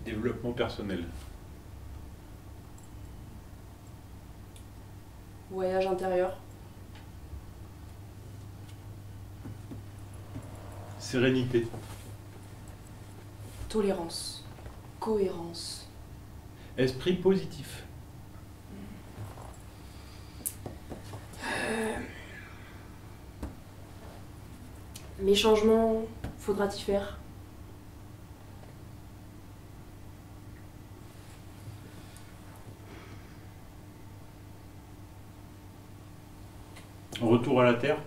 Développement personnel. Voyage intérieur. Sérénité. Tolérance. Cohérence. Esprit positif. Mes changements, faudra-t-y faire? Retour à la terre.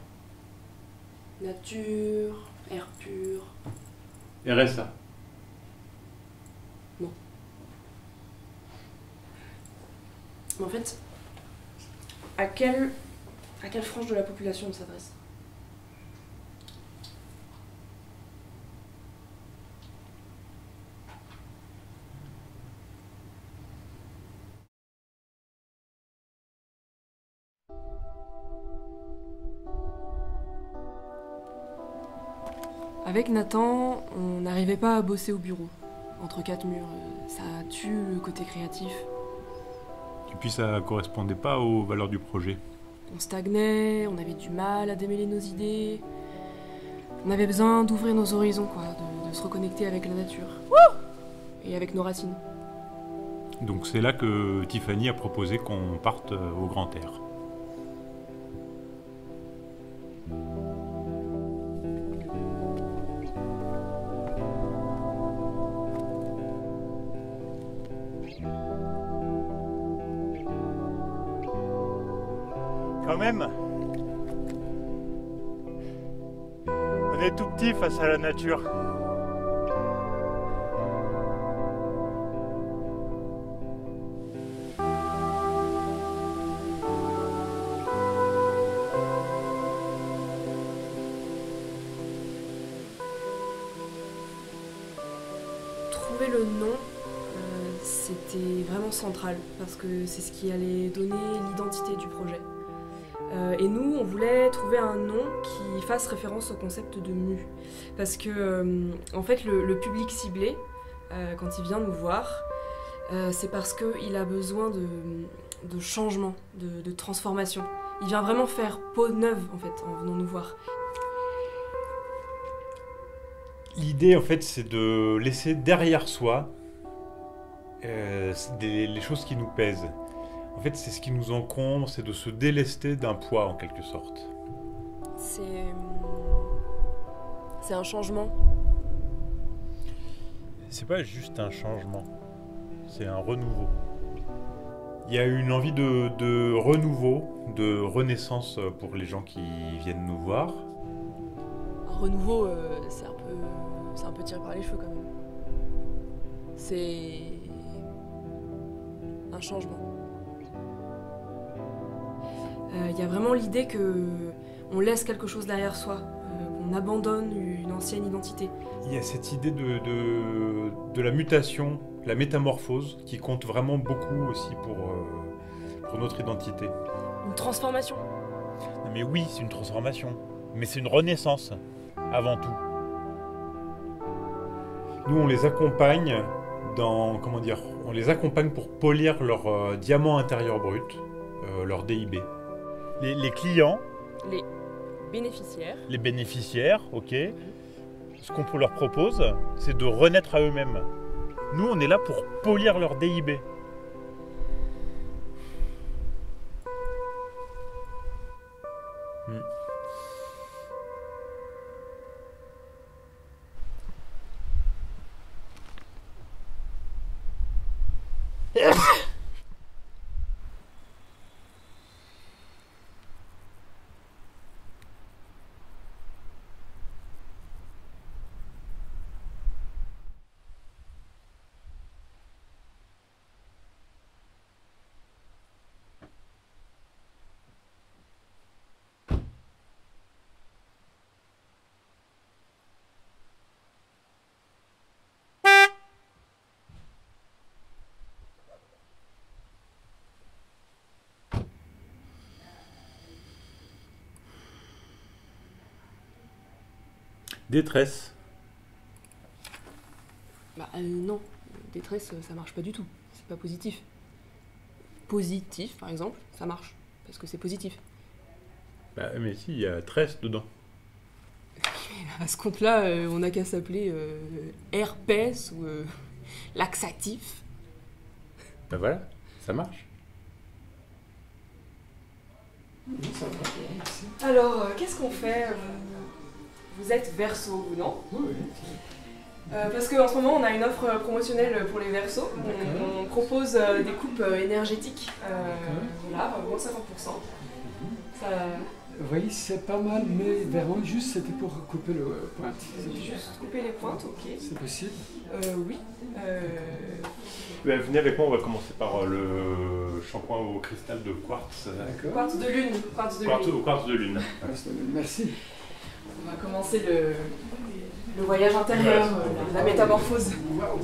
Nature, air pur. RSA. Mais en fait, à quelle frange de la population on s'adresse? Avec Nathan, on n'arrivait pas à bosser au bureau. Entre quatre murs, ça tue le côté créatif. Et puis ça correspondait pas aux valeurs du projet. On stagnait, on avait du mal à démêler nos idées. On avait besoin d'ouvrir nos horizons, quoi, de se reconnecter avec la nature. Et avec nos racines. Donc c'est là que Tiffany a proposé qu'on parte au grand air. Quand même, on est tout petit face à la nature. Trouver le nom, c'était vraiment central, parce que c'est ce qui allait donner l'identité du projet. Et nous, on voulait trouver un nom qui fasse référence au concept de mue. Parce que, en fait, le public ciblé, quand il vient nous voir, c'est parce qu'il a besoin de changement, de transformation. Il vient vraiment faire peau neuve, en fait, en venant nous voir. L'idée, en fait, c'est de laisser derrière soi les choses qui nous pèsent. En fait, c'est ce qui nous encombre, c'est de se délester d'un poids, en quelque sorte. C'est un changement. C'est pas juste un changement, c'est un renouveau. Il y a une envie de renouveau, de renaissance pour les gens qui viennent nous voir. Un renouveau, c'est un peu tiré par les cheveux quand même. C'est un changement. Il y a vraiment l'idée que on laisse quelque chose derrière soi, qu'on abandonne une ancienne identité. Il y a cette idée de la mutation, la métamorphose, qui compte vraiment beaucoup aussi pour notre identité. Une transformation. Mais oui, c'est une transformation. Mais c'est une renaissance, avant tout. Nous, on les accompagne on les accompagne pour polir leur diamant intérieur brut, leur DIB. Les clients, Les bénéficiaires. les bénéficiaires, ok, ce qu'on leur propose, c'est de renaître à eux-mêmes. Nous, on est là pour polir leur DIB. Détresse. Non. détresse, ça marche pas du tout. C'est pas positif. Positif, par exemple, ça marche, parce que c'est positif. Bah, mais si, il y a tresse dedans. À ce compte-là, on n'a qu'à s'appeler herpès ou laxatif. Bah voilà, ça marche. Alors, qu'est-ce qu'on fait? Vous êtes Verseau, vous, non? Oui. Parce qu'en ce moment, on a une offre promotionnelle pour les Verseaux. On propose des coupes énergétiques, voilà, moins 50%. Ça... Oui, c'est pas mal, mais vraiment, juste c'était pour couper le pointe. Juste couper les pointes, ok. C'est possible? Oui. Bah, venez avec moi, on va commencer par le shampoing au cristal de quartz. D'accord. Quartz de lune. Quartz de lune. Au quartz de lune. Merci. On va commencer le voyage intérieur, la métamorphose. Waouh.